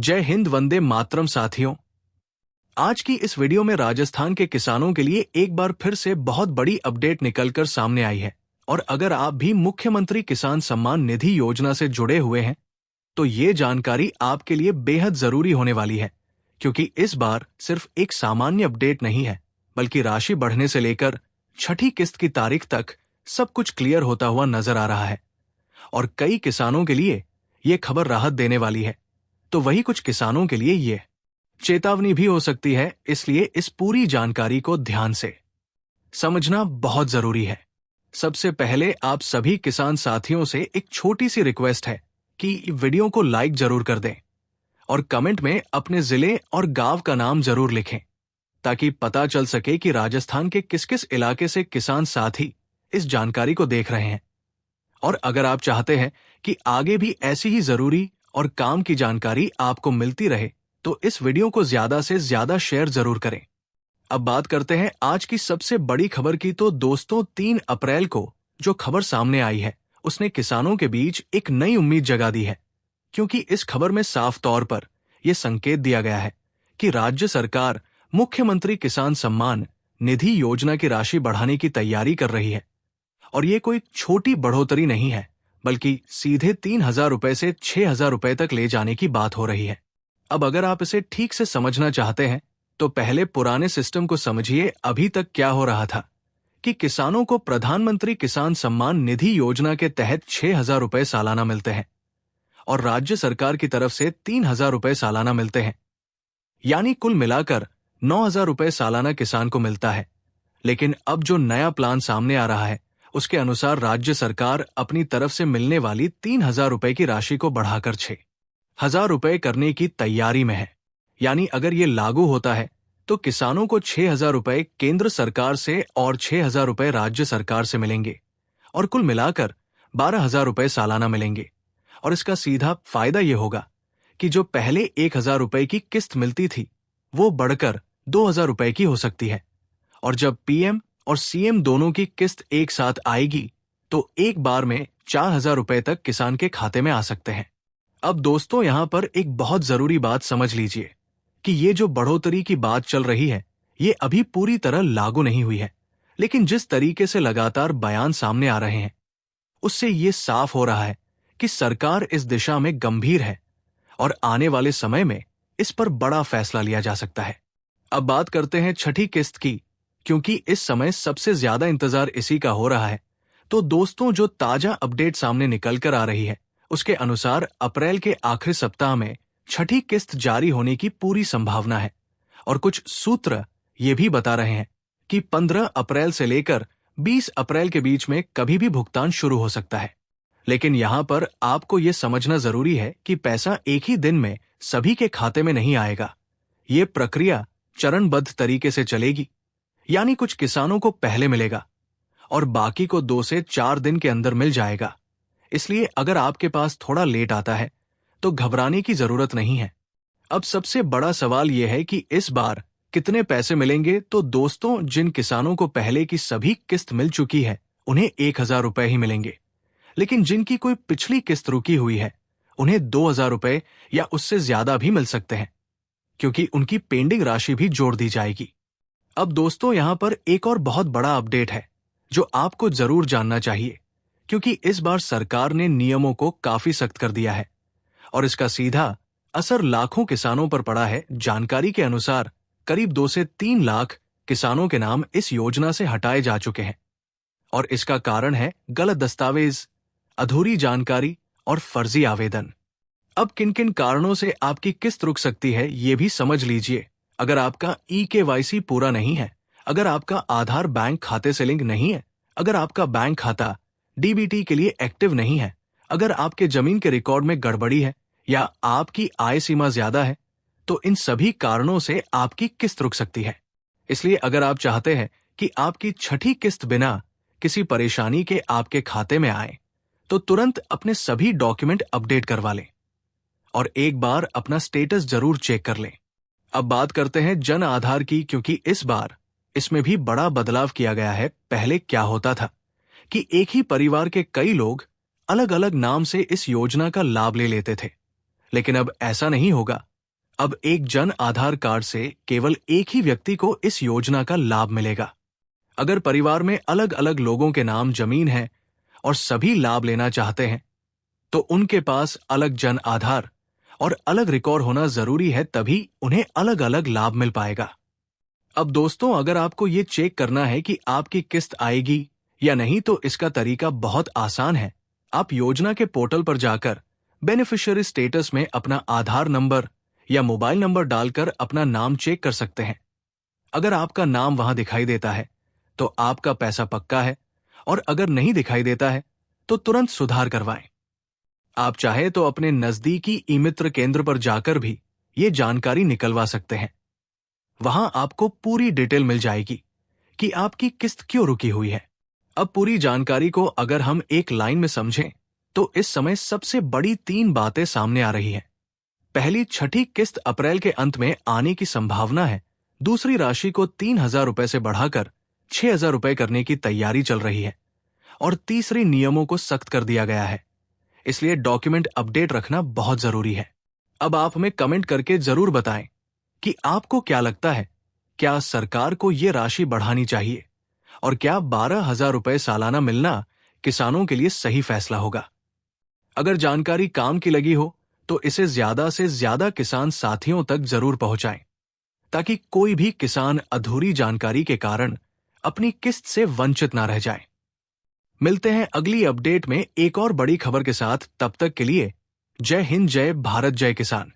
जय हिंद, वंदे मातरम साथियों। आज की इस वीडियो में राजस्थान के किसानों के लिए एक बार फिर से बहुत बड़ी अपडेट निकलकर सामने आई है। और अगर आप भी मुख्यमंत्री किसान सम्मान निधि योजना से जुड़े हुए हैं तो ये जानकारी आपके लिए बेहद जरूरी होने वाली है, क्योंकि इस बार सिर्फ एक सामान्य अपडेट नहीं है, बल्कि राशि बढ़ने से लेकर छठी किस्त की तारीख तक सब कुछ क्लियर होता हुआ नजर आ रहा है। और कई किसानों के लिए ये खबर राहत देने वाली है, तो वही कुछ किसानों के लिए ये चेतावनी भी हो सकती है। इसलिए इस पूरी जानकारी को ध्यान से समझना बहुत जरूरी है। सबसे पहले आप सभी किसान साथियों से एक छोटी सी रिक्वेस्ट है कि वीडियो को लाइक जरूर कर दें और कमेंट में अपने जिले और गांव का नाम जरूर लिखें, ताकि पता चल सके कि राजस्थान के किस किस इलाके से किसान साथी इस जानकारी को देख रहे हैं। और अगर आप चाहते हैं कि आगे भी ऐसी ही जरूरी और काम की जानकारी आपको मिलती रहे, तो इस वीडियो को ज्यादा से ज्यादा शेयर जरूर करें। अब बात करते हैं आज की सबसे बड़ी खबर की। तो दोस्तों, 3 अप्रैल को जो खबर सामने आई है उसने किसानों के बीच एक नई उम्मीद जगा दी है, क्योंकि इस खबर में साफ तौर पर यह संकेत दिया गया है कि राज्य सरकार मुख्यमंत्री किसान सम्मान निधि योजना की राशि बढ़ाने की तैयारी कर रही है। और ये कोई छोटी बढ़ोतरी नहीं है, बल्कि सीधे 3,000 रुपए से 6,000 रुपए तक ले जाने की बात हो रही है। अब अगर आप इसे ठीक से समझना चाहते हैं तो पहले पुराने सिस्टम को समझिए। अभी तक क्या हो रहा था कि किसानों को प्रधानमंत्री किसान सम्मान निधि योजना के तहत 6,000 रुपए सालाना मिलते हैं और राज्य सरकार की तरफ से 3,000 रुपए सालाना मिलते हैं, यानी कुल मिलाकर 9,000 रुपए सालाना किसान को मिलता है। लेकिन अब जो नया प्लान सामने आ रहा है उसके अनुसार राज्य सरकार अपनी तरफ से मिलने वाली 3,000 रुपए की राशि को बढ़ाकर 6,000 रुपए करने की तैयारी में है। यानी अगर ये लागू होता है तो किसानों को 6,000 रुपए केंद्र सरकार से और 6,000 रुपए राज्य सरकार से मिलेंगे और कुल मिलाकर 12,000 रुपए सालाना मिलेंगे। और इसका सीधा फायदा ये होगा कि जो पहले 1,000 रुपए की किस्त मिलती थी वो बढ़कर 2,000 रुपए की हो सकती है। और जब पीएम और सीएम दोनों की किस्त एक साथ आएगी तो एक बार में 4,000 रुपए तक किसान के खाते में आ सकते हैं। अब दोस्तों, यहां पर एक बहुत जरूरी बात समझ लीजिए कि ये जो बढ़ोतरी की बात चल रही है ये अभी पूरी तरह लागू नहीं हुई है, लेकिन जिस तरीके से लगातार बयान सामने आ रहे हैं उससे ये साफ हो रहा है कि सरकार इस दिशा में गंभीर है और आने वाले समय में इस पर बड़ा फैसला लिया जा सकता है। अब बात करते हैं छठी किस्त की, क्योंकि इस समय सबसे ज्यादा इंतजार इसी का हो रहा है। तो दोस्तों, जो ताजा अपडेट सामने निकल कर आ रही है उसके अनुसार अप्रैल के आखिरी सप्ताह में छठी किस्त जारी होने की पूरी संभावना है। और कुछ सूत्र ये भी बता रहे हैं कि 15 अप्रैल से लेकर 20 अप्रैल के बीच में कभी भी भुगतान शुरू हो सकता है। लेकिन यहां पर आपको ये समझना जरूरी है कि पैसा एक ही दिन में सभी के खाते में नहीं आएगा। ये प्रक्रिया चरणबद्ध तरीके से चलेगी, यानी कुछ किसानों को पहले मिलेगा और बाकी को 2 से 4 दिन के अंदर मिल जाएगा। इसलिए अगर आपके पास थोड़ा लेट आता है तो घबराने की जरूरत नहीं है। अब सबसे बड़ा सवाल यह है कि इस बार कितने पैसे मिलेंगे। तो दोस्तों, जिन किसानों को पहले की सभी किस्त मिल चुकी है उन्हें 1,000 रुपए ही मिलेंगे, लेकिन जिनकी कोई पिछली किस्त रुकी हुई है उन्हें 2,000 रुपए या उससे ज्यादा भी मिल सकते हैं, क्योंकि उनकी पेंडिंग राशि भी जोड़ दी जाएगी। अब दोस्तों, यहां पर एक और बहुत बड़ा अपडेट है जो आपको जरूर जानना चाहिए, क्योंकि इस बार सरकार ने नियमों को काफी सख्त कर दिया है और इसका सीधा असर लाखों किसानों पर पड़ा है। जानकारी के अनुसार करीब 2 से 3 लाख किसानों के नाम इस योजना से हटाए जा चुके हैं और इसका कारण है गलत दस्तावेज, अधूरी जानकारी और फर्जी आवेदन। अब किन किन कारणों से आपकी किस्त रुक सकती है ये भी समझ लीजिए। अगर आपका EKYC पूरा नहीं है, अगर आपका आधार बैंक खाते से लिंक नहीं है, अगर आपका बैंक खाता DBT के लिए एक्टिव नहीं है, अगर आपके जमीन के रिकॉर्ड में गड़बड़ी है या आपकी आय सीमा ज्यादा है, तो इन सभी कारणों से आपकी किस्त रुक सकती है। इसलिए अगर आप चाहते हैं कि आपकी छठी किस्त बिना किसी परेशानी के आपके खाते में आए, तो तुरंत अपने सभी डॉक्यूमेंट अपडेट करवा लें और एक बार अपना स्टेटस जरूर चेक कर लें। अब बात करते हैं जन आधार की, क्योंकि इस बार इसमें भी बड़ा बदलाव किया गया है। पहले क्या होता था कि एक ही परिवार के कई लोग अलग अलग नाम से इस योजना का लाभ ले लेते थे, लेकिन अब ऐसा नहीं होगा। अब एक जन आधार कार्ड से केवल एक ही व्यक्ति को इस योजना का लाभ मिलेगा। अगर परिवार में अलग अलग लोगों के नाम जमीन है और सभी लाभ लेना चाहते हैं, तो उनके पास अलग जन आधार और अलग रिकॉर्ड होना जरूरी है, तभी उन्हें अलग अलग लाभ मिल पाएगा। अब दोस्तों, अगर आपको ये चेक करना है कि आपकी किस्त आएगी या नहीं, तो इसका तरीका बहुत आसान है। आप योजना के पोर्टल पर जाकर बेनिफिशियरी स्टेटस में अपना आधार नंबर या मोबाइल नंबर डालकर अपना नाम चेक कर सकते हैं। अगर आपका नाम वहां दिखाई देता है तो आपका पैसा पक्का है, और अगर नहीं दिखाई देता है तो तुरंत सुधार करवाएं। आप चाहे तो अपने नजदीकी ई मित्र केंद्र पर जाकर भी ये जानकारी निकलवा सकते हैं। वहां आपको पूरी डिटेल मिल जाएगी कि आपकी किस्त क्यों रुकी हुई है। अब पूरी जानकारी को अगर हम एक लाइन में समझें तो इस समय सबसे बड़ी 3 बातें सामने आ रही हैं। पहली, छठी किस्त अप्रैल के अंत में आने की संभावना है। दूसरी, राशि को 3,000 रुपए से बढ़ाकर 6,000 रुपए करने की तैयारी चल रही है। और तीसरी, नियमों को सख्त कर दिया गया है, इसलिए डॉक्यूमेंट अपडेट रखना बहुत जरूरी है। अब आप हमें कमेंट करके जरूर बताएं कि आपको क्या लगता है, क्या सरकार को ये राशि बढ़ानी चाहिए, और क्या 12,000 रुपए सालाना मिलना किसानों के लिए सही फैसला होगा। अगर जानकारी काम की लगी हो तो इसे ज्यादा से ज्यादा किसान साथियों तक जरूर पहुंचाएं, ताकि कोई भी किसान अधूरी जानकारी के कारण अपनी किस्त से वंचित ना रह जाए। मिलते हैं अगली अपडेट में एक और बड़ी खबर के साथ। तब तक के लिए जय हिंद, जय भारत, जय किसान।